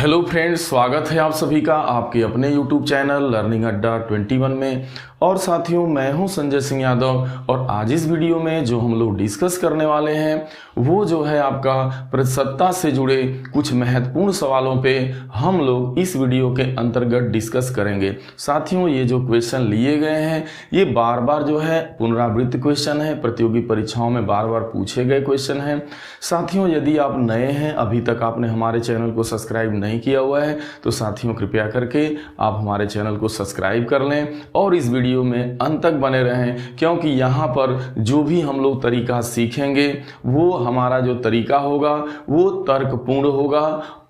Hello friends, स्वागत है आप सभी का आपके अपने YouTube चैनल लर्निंग अड्डा 21 में। और साथियों, मैं हूं संजय सिंह यादव और आज इस वीडियो में जो हम लोग डिस्कस करने वाले हैं वो जो है आपका प्रतिशतता से जुड़े कुछ महत्वपूर्ण सवालों पे हम लोग इस वीडियो के अंतर्गत डिस्कस करेंगे। साथियों, ये जो क्वेश्चन लिए गए हैं ये बार बार जो है पुनरावृत्त क्वेश्चन है, प्रतियोगी परीक्षाओं में बार बार पूछे गए क्वेश्चन हैं। साथियों, यदि आप नए हैं, अभी तक आपने हमारे चैनल को सब्सक्राइब नहीं किया हुआ है तो साथियों कृपया करके आप हमारे चैनल को सब्सक्राइब कर लें और इस वीडियो में अंत तक बने रहें, क्योंकि यहाँ पर जो भी हम लोग तरीका सीखेंगे वो हमारा जो तरीका होगा वो तर्कपूर्ण होगा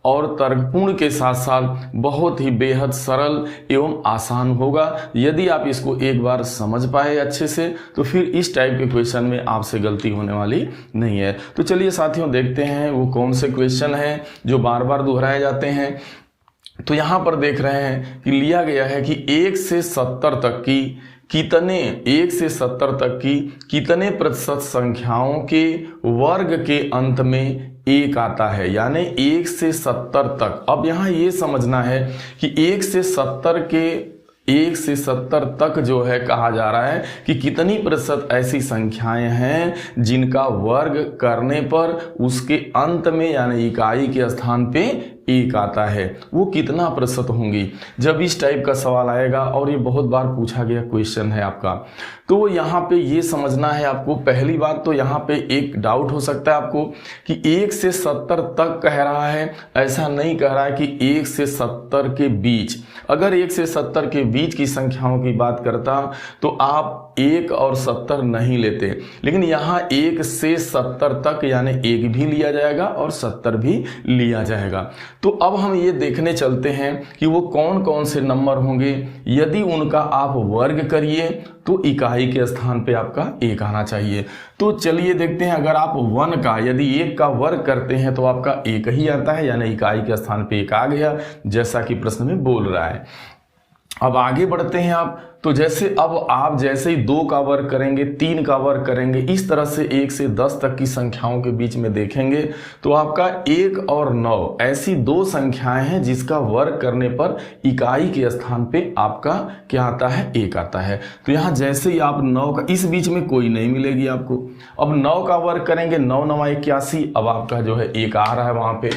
और तर्कपूर्ण के साथ साथ बहुत ही बेहद सरल एवं आसान होगा। यदि आप इसको एक बार समझ पाए अच्छे से तो फिर इस टाइप के क्वेश्चन में आपसे गलती होने वाली नहीं है। तो चलिए साथियों, देखते हैं वो कौन से क्वेश्चन हैं जो बार बार दोहराए जाते हैं। तो यहाँ पर देख रहे हैं कि लिया गया है कि 1 से 70 तक की कितने प्रतिशत संख्याओं के वर्ग के अंत में 1 आता है, यानी 1 से 70 तक। अब यहाँ ये समझना है कि 1 से 70 तक जो है कहा जा रहा है कि कितनी प्रतिशत ऐसी संख्याएं हैं जिनका वर्ग करने पर उसके अंत में यानी इकाई के स्थान पे 1 आता है, वो कितना प्रतिशत होंगी। जब इस टाइप का सवाल आएगा और ये बहुत बार पूछा गया क्वेश्चन है आपका, तो यहाँ पे ये समझना है आपको। पहली बात तो यहाँ पे एक डाउट हो सकता है आपको कि 1 से 70 तक कह रहा है, ऐसा नहीं कह रहा है कि 1 से 70 के बीच। अगर 1 से 70 के बीच की संख्याओं की बात करता तो आप 1 और 70 नहीं लेते, लेकिन यहाँ 1 से 70 तक यानी 1 भी लिया जाएगा और 70 भी लिया जाएगा। तो अब हम ये देखने चलते हैं कि वो कौन कौन से नंबर होंगे। यदि उनका आप वर्ग करिए तो इकाई के स्थान पे आपका 1 आना चाहिए। तो चलिए देखते हैं, अगर आप 1 का यदि 1 का वर्ग करते हैं तो आपका 1 ही आता है, यानी इकाई के स्थान पे 1 आ गया, जैसा कि प्रश्न में बोल रहा है। अब आगे बढ़ते हैं आप, तो जैसे अब आप जैसे ही 2 का वर्ग करेंगे, 3 का वर्ग करेंगे, इस तरह से 1 से 10 तक की संख्याओं के बीच में देखेंगे तो आपका 1 और 9 ऐसी 2 संख्याएं हैं जिसका वर्ग करने पर इकाई के स्थान पे आपका क्या आता है, 1 आता है। तो यहाँ जैसे ही आप 9 का, इस बीच में कोई नहीं मिलेगी आपको। अब 9 का वर्ग करेंगे, 9 9 81, अब आपका जो है 1 आ रहा है वहां पे।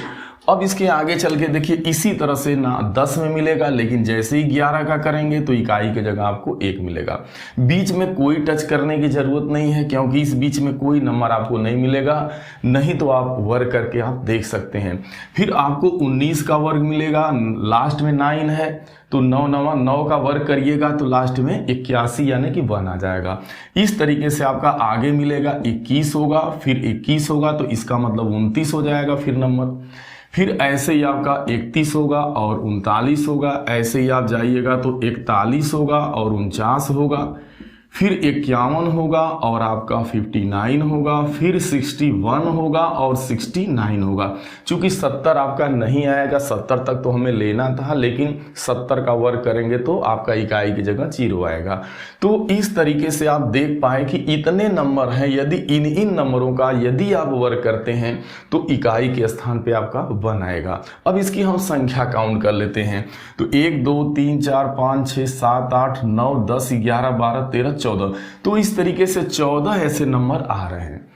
अब इसके आगे चल के देखिए, इसी तरह से ना 10 में मिलेगा, लेकिन जैसे ही 11 का करेंगे तो इकाई की जगह आपको 1 मिलेगा। बीच में कोई टच करने की जरूरत नहीं है, क्योंकि इस बीच में कोई नंबर आपको नहीं मिलेगा, नहीं तो आप वर्ग करके आप देख सकते हैं। फिर आपको 19 का वर्ग मिलेगा, लास्ट में 9 है तो 9 का वर्ग करिएगा तो लास्ट में 81 यानी कि 1 आ जाएगा। इस तरीके से आपका आगे मिलेगा 21 होगा, फिर 21 होगा तो इसका मतलब 29 हो जाएगा फिर नंबर। फिर ऐसे ही आपका 31 होगा और 39 होगा, ऐसे ही आप जाइएगा तो 41 होगा और 49 होगा, फिर 51 होगा और आपका 59 होगा, फिर 61 होगा और 69 होगा। चूंकि 70 आपका नहीं आएगा, 70 तक तो हमें लेना था, लेकिन 70 का वर्ग करेंगे तो आपका इकाई की जगह 0 आएगा। तो इस तरीके से आप देख पाए कि इतने नंबर हैं, यदि इन नंबरों का यदि आप वर्ग करते हैं तो इकाई के स्थान पे आपका 1 आएगा। अब इसकी हम संख्या काउंट कर लेते हैं, तो 1 2 3 4 5 6 7 8 9 10 11 12 13 14, तो इस तरीके से 14 ऐसे नंबर आ रहे हैं।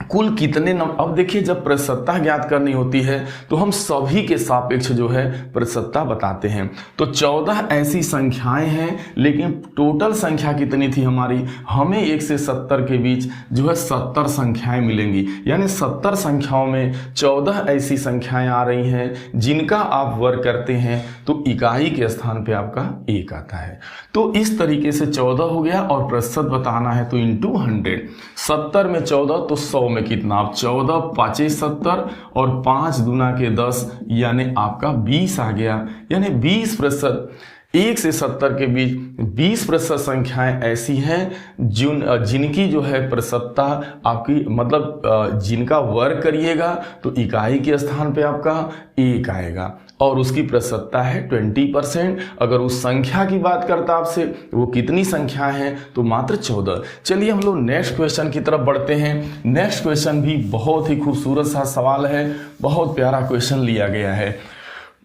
कुल कितने नंबर, अब देखिए जब प्रतिशतता ज्ञात करनी होती है तो हम सभी के सापेक्ष जो है प्रतिशतता बताते हैं। तो 14 ऐसी संख्याएं हैं, लेकिन टोटल संख्या कितनी थी हमारी, हमें 1 से 70 के बीच जो है 70 संख्याएं मिलेंगी, यानी 70 संख्याओं में 14 ऐसी संख्याएं आ रही हैं जिनका आप वर्ग करते हैं तो इकाई के स्थान पे आपका 1 आता है। तो इस तरीके से 14 हो गया, और प्रतिशत बताना है तो इंटू 100। 70 में 14 तो 100 में कितना, आप 14 5 70 और 5 दूना के 10 यानी आपका 20 आ गया। यानी 20%, 1 से 70 के बीच 20% संख्याएं ऐसी हैं जिनकी जो है प्रतिशतता आपकी मतलब जिनका वर्ग करिएगा तो इकाई के स्थान पे आपका 1 आएगा और उसकी प्रतिशतता है 20%। अगर उस संख्या की बात करता आपसे वो कितनी संख्या है तो मात्र 14। चलिए हम लोग नेक्स्ट क्वेश्चन की तरफ बढ़ते हैं। नेक्स्ट क्वेश्चन भी बहुत ही खूबसूरत सा सवाल है, बहुत प्यारा क्वेश्चन लिया गया है।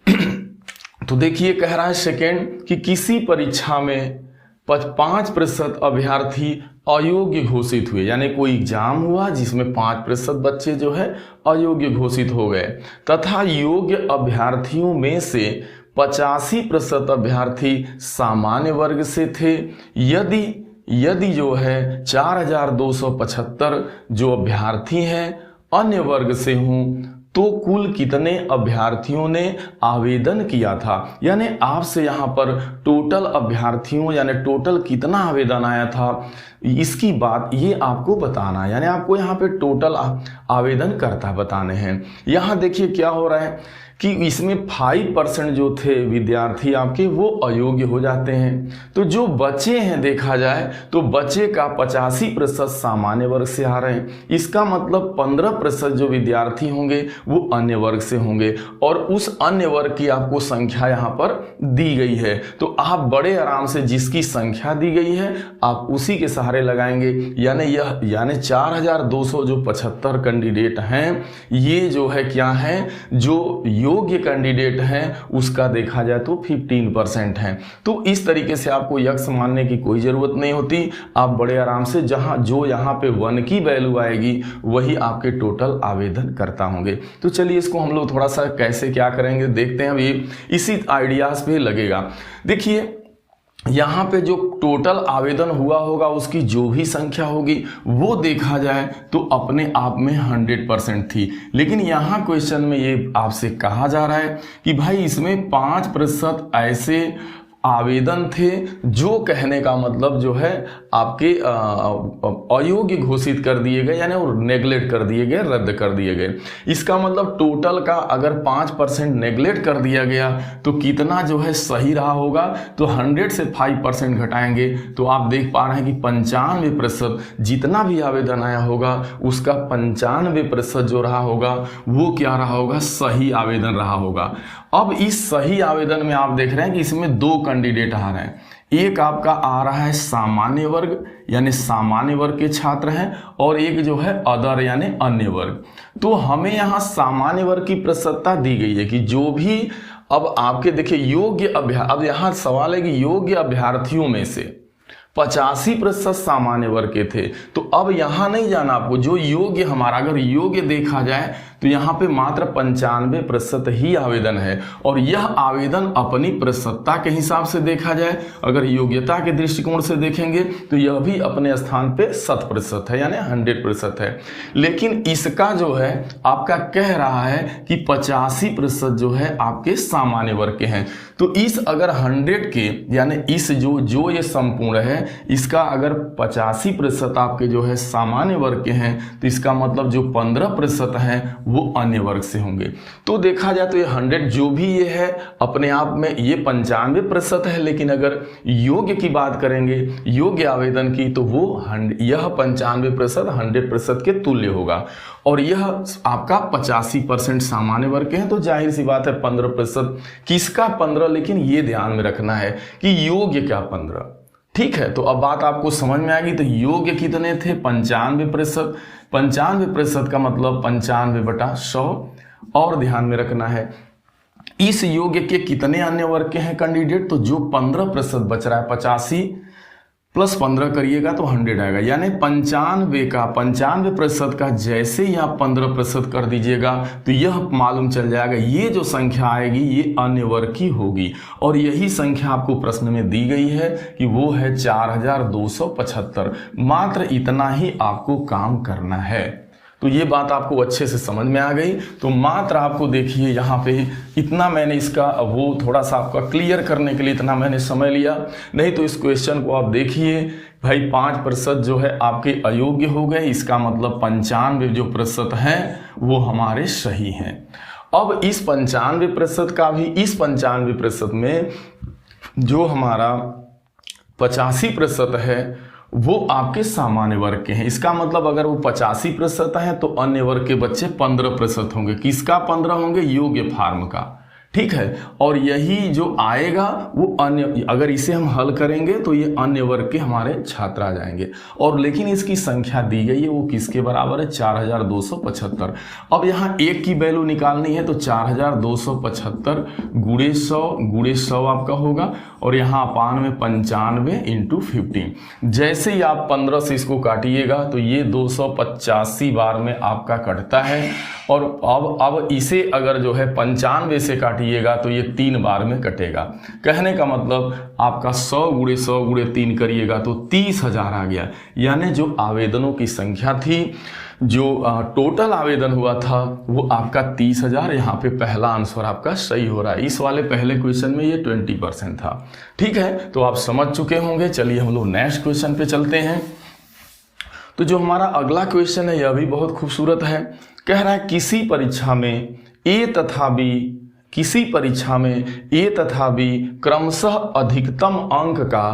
तो देखिए कह रहा है सेकेंड कि किसी परीक्षा में 5% अभ्यर्थी अयोग्य घोषित हुए, यानी कोई एग्जाम हुआ जिसमें 5% बच्चे जो है अयोग्य घोषित हो गए, तथा योग्य अभ्यर्थियों में से 85% अभ्यर्थी सामान्य वर्ग से थे। यदि जो है 4275 जो अभ्यर्थी हैं अन्य वर्ग से हों तो कुल कितने अभ्यर्थियों ने आवेदन किया था, यानी आपसे यहाँ पर टोटल अभ्यर्थियों यानी टोटल कितना आवेदन आया था इसकी बात ये आपको बताना है, यानी आपको यहाँ पे टोटल आवेदन करता बताने हैं। यहाँ देखिए क्या हो रहा है कि इसमें 5% जो थे विद्यार्थी आपके वो अयोग्य हो जाते हैं। तो जो बचे हैं देखा जाए तो बचे का 85% सामान्य वर्ग से आ रहे हैं। इसका मतलब 15% जो विद्यार्थी होंगे वो अन्य वर्ग से होंगे और उस अन्य वर्ग की आपको संख्या यहाँ पर दी गई है। तो आप बड़े आराम से जिसकी संख्या दी गई है आप उसी के सहारे लगाएंगे, यानी 4200 जो 75 कैंडिडेट हैं ये जो है क्या है जो योग्य कैंडिडेट हैं उसका देखा जाए तो 15% हैं। तो इस तरीके से आपको यक्स मानने की कोई ज़रूरत नहीं होती, आप बड़े आराम से जो यहाँ पे 1 की वैल्यू आएगी वही आपके टोटल आवेदन करता होंगे। तो चलिए इसको हम लोग थोड़ा सा कैसे क्या करेंगे देखते हैं। अभी इसी आइडियाज़ पे लगेगा। देखिए यहाँ पे जो टोटल आवेदन हुआ होगा उसकी जो भी संख्या होगी वो देखा जाए तो अपने आप में 100% थी, लेकिन यहाँ क्वेश्चन में ये आपसे कहा जा रहा है कि भाई इसमें 5% ऐसे आवेदन थे जो कहने का मतलब जो है आपके अयोग्य घोषित कर दिए गए, यानी वो नेगलेक्ट कर दिए गए, रद्द कर दिए गए। इसका मतलब टोटल का अगर 5% नेगलेक्ट कर दिया गया तो कितना जो है सही रहा होगा, तो 100 से 5% घटाएंगे तो आप देख पा रहे हैं कि 95% जितना भी आवेदन आया होगा उसका 95% जो रहा होगा वो क्या रहा होगा, सही आवेदन रहा होगा। अब इस सही आवेदन में आप देख रहे हैं कि इसमें 2 कैंडिडेट आ रहे हैं, एक आपका आ रहा है सामान्य वर्ग यानी सामान्य वर्ग के छात्र हैं और एक जो है अदर यानी अन्य वर्ग। तो हमें यहाँ सामान्य वर्ग की प्रतिशतता दी गई है कि जो भी अब आपके देखिए योग्य अब यहाँ सवाल है कि योग्य अभ्यर्थियों में से 85% सामान्य वर्ग के थे। तो अब यहाँ नहीं जाना आपको, जो योग्य हमारा अगर योग्य देखा जाए तो यहाँ पे मात्र 95% ही आवेदन है और यह आवेदन अपनी प्रतिशतता के हिसाब से देखा जाए, अगर योग्यता के दृष्टिकोण से देखेंगे तो यह भी अपने स्थान पे 100% है यानी 100% है। लेकिन इसका जो है आपका कह रहा है कि 85% जो है आपके सामान्य वर्ग के हैं। तो इस अगर 100 के यानी इस जो ये संपूर्ण है इसका अगर 85% आपके जो है सामान्य वर्ग के हैं तो इसका मतलब जो 15% हैं वो अन्य वर्ग से होंगे। तो देखा जाए तो ये 100 जो भी ये है अपने आप में ये 95% है, लेकिन अगर योग्य की बात करेंगे योग्य आवेदन की तो वो यह 95% 100% के तुल्य होगा और यह आपका 85% सामान्य वर्ग के हैं। तो जाहिर सी बात है 15% किसका 15, लेकिन ये ध्यान में रखना है कि योग्य क्या 15। ठीक है, तो अब बात आपको समझ में आ गई। तो योग्य कितने थे 95%, 95% का मतलब 95/100 और ध्यान में रखना है इस योग्य के कितने अन्य वर्ग के हैं कैंडिडेट, तो जो 15% बच रहा है 85 + 15 करिएगा तो 100 आएगा, यानी 95% का जैसे ही आप 15% कर दीजिएगा तो यह मालूम चल जाएगा ये जो संख्या आएगी ये अन्य वर्ग की होगी और यही संख्या आपको प्रश्न में दी गई है कि वो है 4275। मात्र इतना ही आपको काम करना है। तो ये बात आपको अच्छे से समझ में आ गई। तो मात्र आपको देखिए यहाँ पे इतना मैंने इसका वो थोड़ा सा आपका क्लियर करने के लिए इतना मैंने समय लिया, नहीं तो इस क्वेश्चन को आप देखिए भाई 5% जो है आपके अयोग्य हो गए, इसका मतलब 95 जो प्रतिशत हैं वो हमारे सही हैं। अब इस 95% का भी इस 95% में जो हमारा 85% है वो आपके सामान्य वर्ग के हैं। इसका मतलब अगर वो 85% हैं तो अन्य वर्ग के बच्चे 15% होंगे। किसका 15 होंगे? योग्य फार्म का। ठीक है। और यही जो आएगा वो अन्य, अगर इसे हम हल करेंगे तो ये अन्य वर्ग के हमारे छात्र आ जाएंगे। और लेकिन इसकी संख्या दी गई है वो किसके बराबर है, 4275। अब यहाँ एक की वैल्यू निकालनी है तो 4275 गुणे 100 आपका होगा, और यहाँ अपान में 95 इंटू 15। जैसे ही आप 15 से इसको काटिएगा तो ये 285 बार में आपका कटता है। और अब इसे अगर जो है 95 से काटिएगा तो ये 3 बार में कटेगा। कहने का मतलब आपका 100 गुणे 100 गुणे 3 करिएगा तो 30,000 आ गया। यानी जो आवेदनों की संख्या थी, जो टोटल आवेदन हुआ था वो आपका 30,000। यहाँ पे पहला आंसर आपका सही हो रहा है। इस वाले पहले क्वेश्चन में ये 20% था। ठीक है, तो आप समझ चुके होंगे। चलिए हम लोग नेक्स्ट क्वेश्चन पे चलते हैं। तो जो हमारा अगला क्वेश्चन है यह भी बहुत खूबसूरत है। कह रहा है किसी परीक्षा में ए तथा बी क्रमशः अधिकतम अंक का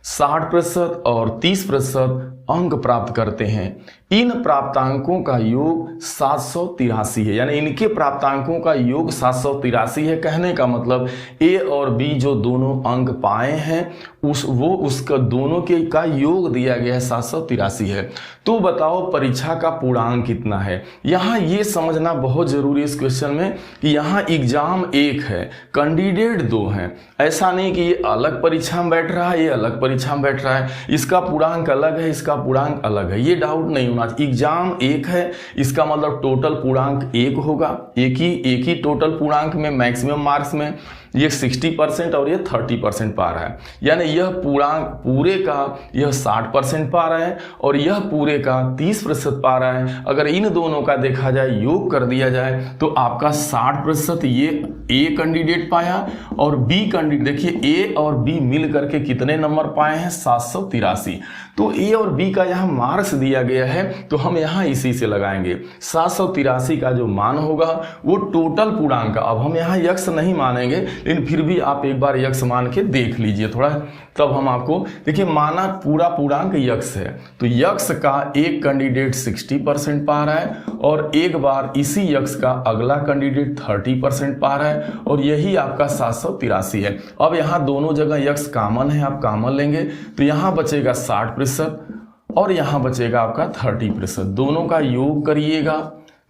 60% और 30% अंक प्राप्त करते हैं। इन प्राप्तांकों का योग 783 है, यानी इनके प्राप्तांकों का योग 783 है। कहने का मतलब ए और बी जो दोनों अंक पाए हैं उसका दोनों के का योग दिया गया है 783 है। तो बताओ परीक्षा का पूर्णांक कितना है। यहाँ ये समझना बहुत जरूरी है इस क्वेश्चन में कि यहाँ एग्जाम एक है, कैंडिडेट 2 हैं। ऐसा नहीं कि ये अलग परीक्षा में बैठ रहा है, ये अलग परीक्षा में बैठ रहा है, इसका पूर्णांक अलग है, इसका पूर्णांक अलग है। ये डाउट नहीं होना। एग्जाम एक है, इसका मतलब टोटल पूर्णांक एक होगा। एक ही टोटल पूर्णांक में मैक्सिमम मार्क्स में ये 60% और ये 30% पा रहा है। यानी यह पूर्णांक पूरे का यह 60% पा रहा है और यह पूरे का 30% पा रहा है। अगर इन दोनों का देखा जाए, योग कर दिया जाए तो आपका 60% ये ए कैंडिडेट पाया और बी कैंडिडेट, देखिए ए और बी मिल करके कितने नंबर पाए हैं, 783। तो ए और बी का यहाँ मार्क्स दिया गया है तो हम यहाँ इसी से लगाएंगे। 783 का जो मान होगा वो टोटल पूर्णांक का, अब हम यहाँ यक्स नहीं मानेंगे लेकिन फिर भी आप एक बार यक्स मान के देख लीजिए थोड़ा, तब हम आपको देखिए माना पूरा पूर्णांक यक्स है तो यक्स का एक कैंडिडेट 60% पा रहा है और एक बार इसी यक्स का अगला कैंडिडेट 30% पा रहा है और यही आपका 783 है। अब यहाँ दोनों जगह यक्स कॉमन है, आप कॉमन लेंगे तो यहाँ बचेगा 60% और यहाँ बचेगा आपका 30%। दोनों का योग करिएगा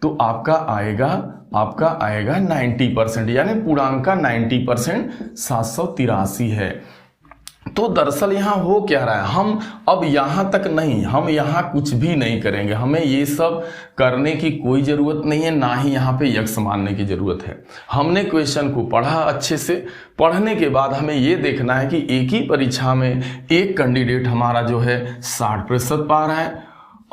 तो आपका आएगा 90%, यानी पूर्णांक का 90% 783 है। तो दरअसल यहाँ हो क्या रहा है, हम अब यहाँ तक नहीं, हम यहाँ कुछ भी नहीं करेंगे, हमें ये सब करने की कोई ज़रूरत नहीं है, ना ही यहाँ पे यक्स मानने की ज़रूरत है। हमने क्वेश्चन को पढ़ा अच्छे से, पढ़ने के बाद हमें ये देखना है कि एक ही परीक्षा में एक कैंडिडेट हमारा जो है 60% पा रहा है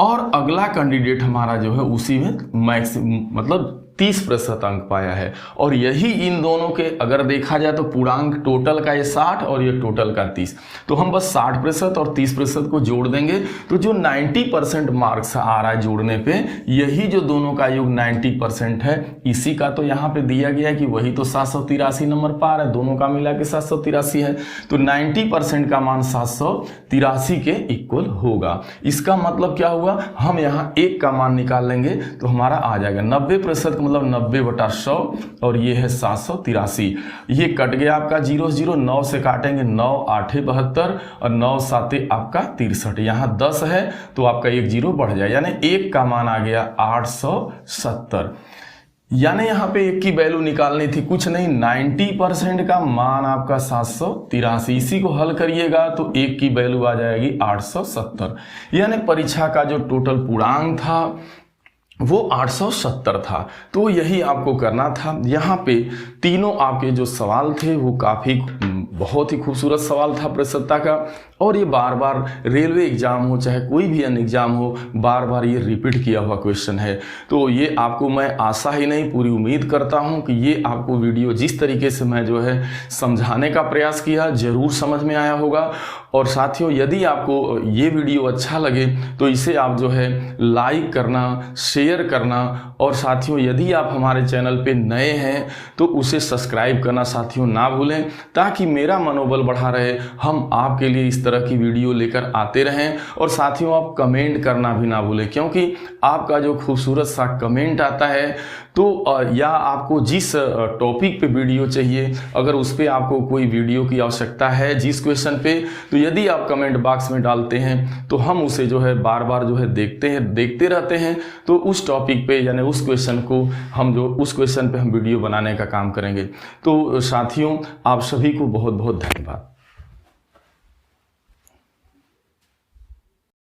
और अगला कैंडिडेट हमारा जो है उसी में मैक्सिमम मतलब 30% अंक पाया है। और यही इन दोनों के अगर देखा जाए तो पूर्णांक टोटल का ये 60 और ये टोटल का 30, तो हम बस 60% और 30% को जोड़ देंगे तो जो 90% मार्क्स आ रहा है जोड़ने पे, यही जो दोनों का योग 90% है, इसी का तो यहाँ पे दिया गया है कि वही तो 783 नंबर पा रहा है, दोनों का मिला के 783 है। तो 90% का मान 783 के इक्वल होगा। इसका मतलब क्या हुआ, हम यहाँ एक का मान निकाल लेंगे तो हमारा आ जाएगा 90% मतलब 90/100 और ये है 783। ये कट गया आपका 0 0, 9 से काटेंगे 9 8 72 और 9 7 आपका 63। यहाँ 10 है तो आपका एक 0 बढ़ जाए, यानी एक का मान आ गया 870। यानी यहाँ पे एक की वैल्यू निकालनी थी, कुछ नहीं, 90% का मान आपका 783। इसी को हल करिएगा तो एक की वैल्यू आ जाएगी 870। यानी परीक्षा का जो टोटल पूर्णांक था वो 870 था। तो यही आपको करना था। यहाँ पे तीनों आपके जो सवाल थे वो काफ़ी बहुत ही खूबसूरत सवाल था प्रतिशतता का, और ये बार बार रेलवे एग्जाम हो चाहे कोई भी अन्य एग्जाम हो, बार बार ये रिपीट किया हुआ क्वेश्चन है। तो ये आपको मैं आशा ही नहीं पूरी उम्मीद करता हूँ कि ये आपको वीडियो जिस तरीके से मैं जो है समझाने का प्रयास किया ज़रूर समझ में आया होगा। और साथियों यदि आपको ये वीडियो अच्छा लगे तो इसे आप जो है लाइक करना, शेयर करना, और साथियों यदि आप हमारे चैनल पे नए हैं तो उसे सब्सक्राइब करना साथियों ना भूलें, ताकि मेरा मनोबल बढ़ा रहे, हम आपके लिए इस तरह की वीडियो लेकर आते रहें। और साथियों आप कमेंट करना भी ना भूलें, क्योंकि आपका जो खूबसूरत सा कमेंट आता है तो या आपको जिस टॉपिक पे वीडियो चाहिए, अगर उस पर आपको कोई वीडियो की आवश्यकता है जिस क्वेश्चन पे, तो यदि आप कमेंट बॉक्स में डालते हैं तो हम उसे जो है बार बार जो है देखते रहते हैं। तो उस टॉपिक पे यानी उस क्वेश्चन को उस क्वेश्चन पे हम वीडियो बनाने का काम करेंगे। तो साथियों आप सभी को बहुत बहुत धन्यवाद।